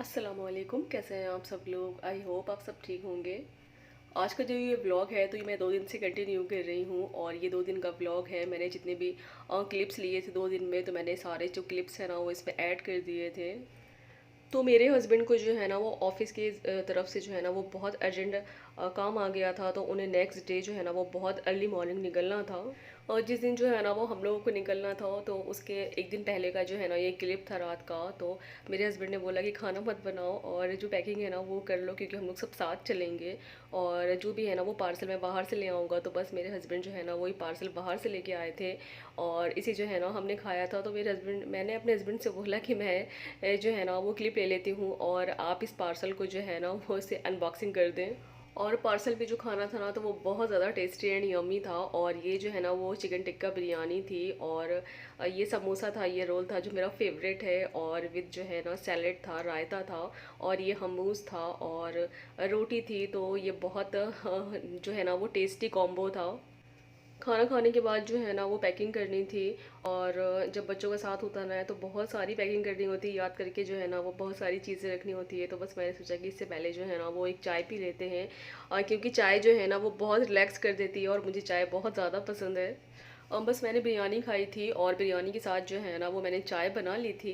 अस्सलामुअलैकुम, कैसे हैं आप सब लोग। आई होप आप सब ठीक होंगे। आज का जो ये व्लॉग है तो ये मैं 2 दिन से कंटिन्यू कर रही हूँ और ये 2 दिन का व्लॉग है। मैंने जितने भी क्लिप्स लिए थे 2 दिन में, तो मैंने सारे जो क्लिप्स हैं ना वो इसमें ऐड कर दिए थे। तो मेरे हस्बैंड को जो है ना वो ऑफिस की तरफ से जो है ना वो बहुत अर्जेंट काम आ गया था, तो उन्हें नेक्स्ट डे जो है ना वो बहुत अर्ली मॉर्निंग निकलना था। और जिस दिन जो है ना वो हम लोगों को निकलना था तो उसके एक दिन पहले का जो है ना ये क्लिप था रात का। तो मेरे हस्बैंड ने बोला कि खाना मत बनाओ और जो पैकिंग है ना वो कर लो, क्योंकि हम लोग सब साथ चलेंगे और जो भी है ना वो पार्सल मैं बाहर से ले आऊँगा। तो बस मेरे हस्बैंड जो है ना वही पार्सल बाहर से लेके आए थे और इसी जो है ना हमने खाया था। तो मैंने अपने हस्बैंड से बोला कि मैं जो है ना वो क्लिप ले लेती हूँ और आप इस पार्सल को जो है ना वो इसे अनबॉक्सिंग कर दें। और पार्सल पे जो खाना था ना तो वो बहुत ज़्यादा टेस्टी एंड यम्मी था। और ये जो है ना वो चिकन टिक्का बिरयानी थी और ये समोसा था, ये रोल था जो मेरा फेवरेट है, और विद जो है ना सैलेड था, रायता था, और ये हमूस था और रोटी थी। तो ये बहुत जो है ना वो टेस्टी कॉम्बो था। खाना खाने के बाद जो है ना वो पैकिंग करनी थी और जब बच्चों के साथ होता ना है तो बहुत सारी पैकिंग करनी होती है, याद करके जो है ना वो बहुत सारी चीज़ें रखनी होती है। तो बस मैंने सोचा कि इससे पहले जो है ना वो एक चाय पी लेते हैं, और क्योंकि चाय जो है ना वो बहुत रिलैक्स कर देती है और मुझे चाय बहुत ज़्यादा पसंद है। बस मैंने बिरयानी खाई थी और बिरयानी के साथ जो है ना वो मैंने चाय बना ली थी।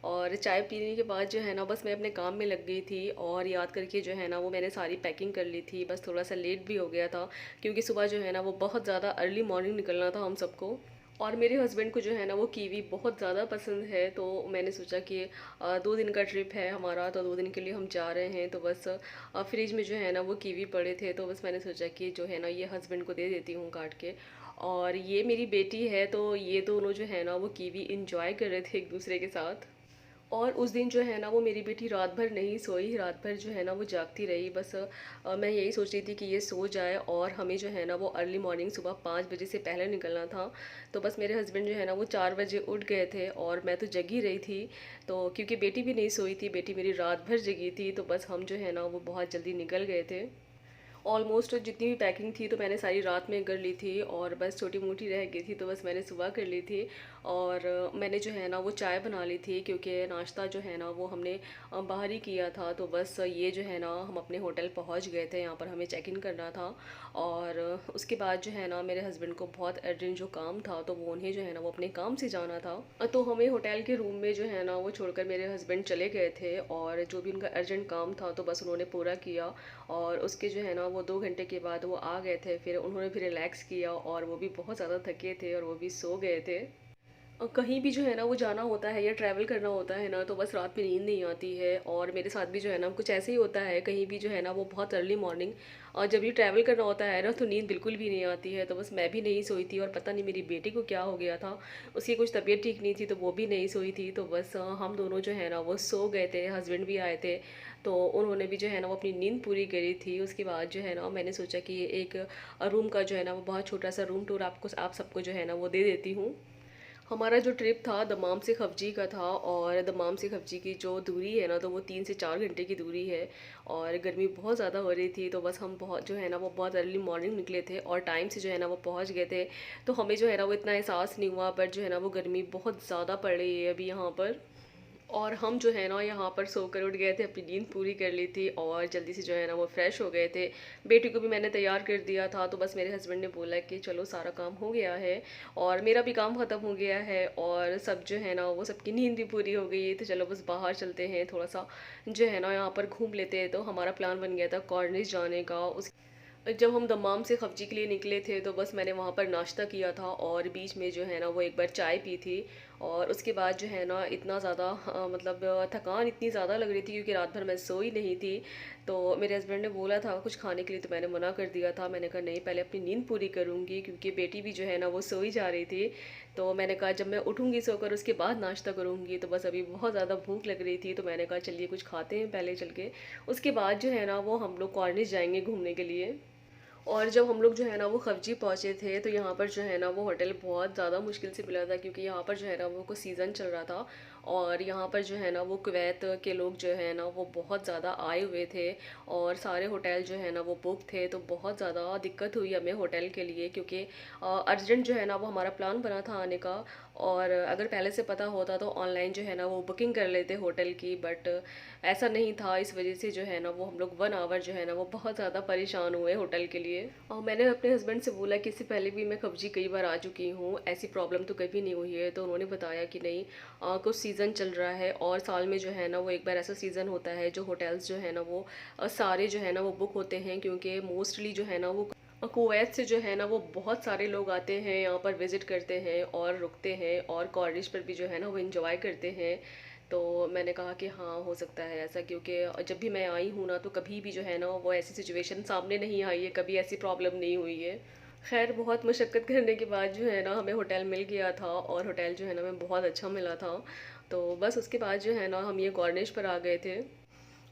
और चाय पीने के बाद जो है ना बस मैं अपने काम में लग गई थी और याद करके जो है ना वो मैंने सारी पैकिंग कर ली थी। बस थोड़ा सा लेट भी हो गया था क्योंकि सुबह जो है ना वो बहुत ज़्यादा अर्ली मॉर्निंग निकलना था हम सबको। और मेरे हस्बैंड को जो है ना वो कीवी बहुत ज़्यादा पसंद है, तो मैंने सोचा कि 2 दिन का ट्रिप है हमारा, तो 2 दिन के लिए हम जा रहे हैं। तो बस फ्रिज में जो है ना वो कीवी पड़े थे, तो बस मैंने सोचा कि जो है ना ये हस्बैंड को दे देती हूँ काट के। और ये मेरी बेटी है, तो ये दोनों जो है ना वो कीवी इंजॉय कर रहे थे एक दूसरे के साथ। और उस दिन जो है ना वो मेरी बेटी रात भर नहीं सोई, रात भर जो है ना वो जागती रही। बस मैं यही सोच रही थी कि ये सो जाए और हमें जो है ना वो अर्ली मॉर्निंग सुबह 5 बजे से पहले निकलना था। तो बस मेरे हस्बैंड जो है ना वो 4 बजे उठ गए थे और मैं तो जगी रही थी। तो क्योंकि बेटी भी नहीं सोई थी, बेटी मेरी रात भर जगी थी, तो बस हम जो है ना वो बहुत जल्दी निकल गए थे। ऑलमोस्ट जितनी भी पैकिंग थी तो मैंने सारी रात में कर ली थी और बस छोटी मोटी रह गई थी तो बस मैंने सुबह कर ली थी। और मैंने जो है ना वो चाय बना ली थी क्योंकि नाश्ता जो है ना वो हमने बाहर ही किया था। तो बस ये जो है ना हम अपने होटल पहुंच गए थे, यहाँ पर हमें चेक इन करना था। और उसके बाद जो है ना मेरे हस्बैंड को बहुत अर्जेंट जो काम था तो वो उन्हें जो है ना वो अपने काम से जाना था। तो हमें होटल के रूम में जो है ना वो छोड़कर मेरे हस्बैंड चले गए थे और जो भी उनका अर्जेंट काम था तो बस उन्होंने पूरा किया। और उसके जो है ना वो 2 घंटे के बाद वो आ गए थे, फिर उन्होंने भी रिलैक्स किया और वो भी बहुत ज़्यादा थके थे और वो भी सो गए थे। और कहीं भी जो है ना वो जाना होता है या ट्रैवल करना होता है ना तो बस रात में नींद नहीं आती है, और मेरे साथ भी जो है ना कुछ ऐसे ही होता है। कहीं भी जो है ना वो बहुत अर्ली मॉर्निंग और जब ये ट्रैवल करना होता है ना तो नींद बिल्कुल भी नहीं आती है। तो बस मैं भी नहीं सोई थी और पता नहीं मेरी बेटी को क्या हो गया था, उसकी कुछ तबीयत ठीक नहीं थी तो वो भी नहीं सोई थी। तो बस हम दोनों जो है ना वो सो गए थे, हस्बैंड भी आए थे तो उन्होंने भी जो है ना वो अपनी नींद पूरी करी थी। उसके बाद जो है ना मैंने सोचा कि एक रूम का जो है ना वो बहुत छोटा सा रूम टूर आप सबको जो है ना वो दे देती हूँ। हमारा जो ट्रिप था दमाम से खफजी का था और दमाम से खफजी की जो दूरी है ना तो वो 3 से 4 घंटे की दूरी है। और गर्मी बहुत ज़्यादा हो रही थी तो बस हम बहुत जो है ना वो बहुत अर्ली मॉर्निंग निकले थे और टाइम से जो है ना वो पहुंच गए थे। तो हमें जो है ना वो इतना एहसास नहीं हुआ, बट जो है ना वो गर्मी बहुत ज़्यादा पड़ रही है अभी यहाँ पर। और हम जो है ना यहाँ पर सोकर उठ गए थे, अपनी नींद पूरी कर ली थी और जल्दी से जो है ना वो फ्रेश हो गए थे। बेटी को भी मैंने तैयार कर दिया था, तो बस मेरे हस्बैंड ने बोला कि चलो सारा काम हो गया है और मेरा भी काम ख़त्म हो गया है और सब जो है ना वो सबकी नींद भी पूरी हो गई है। तो चलो बस बाहर चलते हैं, थोड़ा सा जो है ना यहाँ पर घूम लेते हैं। तो हमारा प्लान बन गया था कॉर्निश जाने का। उस जब हम दमाम से खफजी के लिए निकले थे तो बस मैंने वहाँ पर नाश्ता किया था और बीच में जो है ना वो एक बार चाय पी थी। और उसके बाद जो है ना इतना ज़्यादा मतलब थकान इतनी ज़्यादा लग रही थी क्योंकि रात भर मैं सोई नहीं थी। तो मेरे हस्बैंड ने बोला था कुछ खाने के लिए तो मैंने मना कर दिया था। मैंने कहा नहीं, पहले अपनी नींद पूरी करूँगी क्योंकि बेटी भी जो है ना वो सोई जा रही थी। तो मैंने कहा जब मैं उठूँगी सोकर उसके बाद नाश्ता करूँगी। तो बस अभी बहुत ज़्यादा भूख लग रही थी तो मैंने कहा चलिए कुछ खाते हैं पहले चल के, उसके बाद जो है ना वो हम लोग कॉर्निश जाएंगे घूमने के लिए। और जब हम लोग जो है ना वो खफजी पहुँचे थे तो यहाँ पर जो है ना वो होटल बहुत ज़्यादा मुश्किल से मिला था क्योंकि यहाँ पर जो है ना वो कुछ सीज़न चल रहा था। और यहाँ पर जो है ना वो कुवैत के लोग जो है ना वो बहुत ज़्यादा आए हुए थे और सारे होटल जो है ना वो बुक थे। तो बहुत ज़्यादा दिक्कत हुई हमें होटल के लिए क्योंकि अर्जेंट जो है ना वो हमारा प्लान बना था आने का। और अगर पहले से पता होता तो ऑनलाइन जो है ना वो बुकिंग कर लेते होटल की, बट ऐसा नहीं था। इस वजह से जो है ना वो हम लोग 1 आवर जो है ना वो बहुत ज़्यादा परेशान हुए होटल के लिए। और मैंने अपने हस्बैंड से बोला कि इससे पहले भी मैं कब्जी कई बार आ चुकी हूँ, ऐसी प्रॉब्लम तो कभी नहीं हुई है। तो उन्होंने बताया कि नहीं, कुछ सीज़न चल रहा है और साल में जो है ना वो एक बार ऐसा सीज़न होता है जो होटल्स जो है ना वो सारे जो है ना वो बुक होते हैं, क्योंकि मोस्टली जो है ना वो कुवैत से जो है ना वो बहुत सारे लोग आते हैं यहाँ पर, विज़िट करते हैं और रुकते हैं और कॉर्निश पर भी जो है ना वो इंजॉय करते हैं। तो मैंने कहा कि हाँ, हो सकता है ऐसा, क्योंकि जब भी मैं आई हूँ ना तो कभी भी जो है ना वो ऐसी सिचुएशन सामने नहीं आई है, कभी ऐसी प्रॉब्लम नहीं हुई है। खैर, बहुत मशक्क़त करने के बाद जो है ना हमें होटल मिल गया था और होटल जो है ना हमें बहुत अच्छा मिला था। तो बस उसके बाद जो है ना हम ये कॉर्निश पर आ गए थे।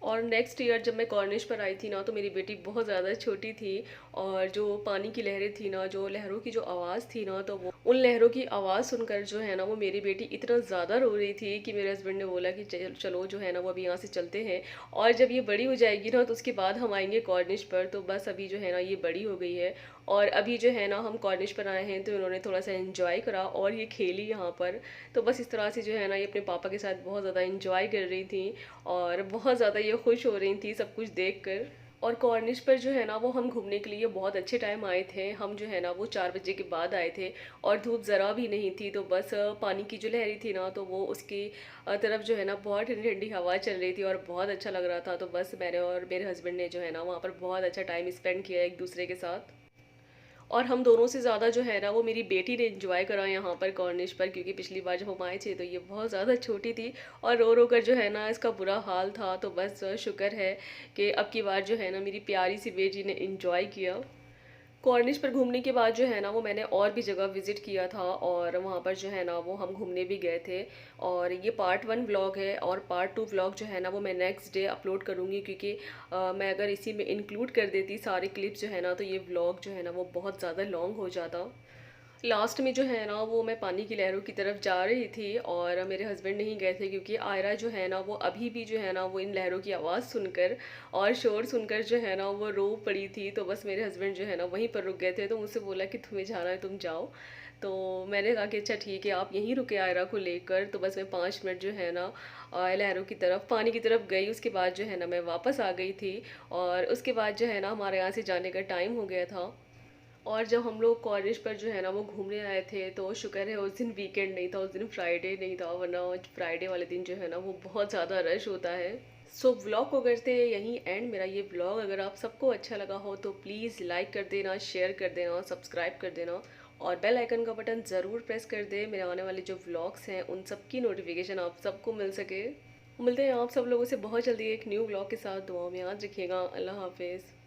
और नेक्स्ट ईयर जब मैं कॉर्निश पर आई थी ना तो मेरी बेटी बहुत ज़्यादा छोटी थी, और जो पानी की लहरें थी ना, जो लहरों की जो आवाज़ थी ना, तो वो उन लहरों की आवाज़ सुनकर जो है ना वो मेरी बेटी इतना ज़्यादा रो रही थी कि मेरे हस्बैंड ने बोला कि चलो जो है ना वो अभी यहाँ से चलते हैं, और जब ये बड़ी हो जाएगी ना तो उसके बाद हम आएंगे कॉर्निश पर। तो बस अभी जो है ना ये बड़ी हो गई है और अभी जो है ना हम कॉर्निश पर आए हैं, तो इन्होंने थोड़ा सा एंजॉय करा और ये खेली यहाँ पर। तो बस इस तरह से जो है ना ये अपने पापा के साथ बहुत ज़्यादा एंजॉय कर रही थी और बहुत ज़्यादा ये खुश हो रही थी सब कुछ देख कर। और कॉर्निश पर जो है ना वो हम घूमने के लिए बहुत अच्छे टाइम आए थे। हम जो है ना वो 4 बजे के बाद आए थे और धूप ज़रा भी नहीं थी। तो बस पानी की जो लहरी थी ना तो वो उसकी तरफ जो है ना बहुत ठंडी ठंडी हवा चल रही थी और बहुत अच्छा लग रहा था। तो बस मैंने और मेरे हस्बैंड ने जो है ना वहाँ पर बहुत अच्छा टाइम स्पेंड किया एक दूसरे के साथ। और हम दोनों से ज़्यादा जो है ना वो मेरी बेटी ने एंजॉय करा यहाँ पर कॉर्निश पर, क्योंकि पिछली बार जब हम आए थे तो ये बहुत ज़्यादा छोटी थी और रो रो कर जो है ना इसका बुरा हाल था। तो बस शुक्र है कि अब की बार जो है ना मेरी प्यारी सी बेटी ने एंजॉय किया। कॉर्निश पर घूमने के बाद जो है ना वो मैंने और भी जगह विज़िट किया था और वहाँ पर जो है ना वो हम घूमने भी गए थे। और ये पार्ट 1 व्लॉग है और पार्ट 2 व्लॉग जो है ना वो मैं नेक्स्ट डे अपलोड करूँगी, क्योंकि मैं अगर इसी में इंक्लूड कर देती सारे क्लिप्स जो है ना तो ये व्लॉग जो है ना वो बहुत ज़्यादा लॉन्ग हो जाता। लास्ट में जो है ना वो मैं पानी की लहरों की तरफ जा रही थी और मेरे हस्बैंड नहीं गए थे, क्योंकि आयरा जो है ना वो अभी भी जो है ना वो इन लहरों की आवाज़ सुनकर और शोर सुनकर जो है ना वो रो पड़ी थी। तो बस मेरे हस्बैंड जो है ना वहीं पर रुक गए थे, तो मुझसे बोला कि तुम्हें जाना है तुम जाओ। तो मैंने कहा कि अच्छा ठीक है, आप यहीं रुके आयरा को लेकर। तो बस मैं 5 मिनट जो है ना लहरों की तरफ, पानी की तरफ गई। उसके बाद जो है ना मैं वापस आ गई थी और उसके बाद जो है ना हमारे यहाँ से जाने का टाइम हो गया था। और जब हम लोग कॉलेज पर जो है ना वो घूमने आए थे तो शुक्र है उस दिन वीकेंड नहीं था, उस दिन फ्राइडे नहीं था, वरना फ्राइडे वाले दिन जो है ना वो बहुत ज़्यादा रश होता है। सो व्लॉग को करते हैं यहीं एंड। मेरा ये व्लॉग अगर आप सबको अच्छा लगा हो तो प्लीज़ लाइक कर देना, शेयर कर देना, सब्सक्राइब कर देना और बेल आइकन का बटन ज़रूर प्रेस कर दे, मेरे आने वाले जो व्लॉग्स हैं उन सब की नोटिफिकेशन आप सबको मिल सके। मिलते हैं आप सब लोगों से बहुत जल्दी एक न्यू व्लॉग के साथ। दुआ में याद रखिएगा। अल्लाह हाफिज़।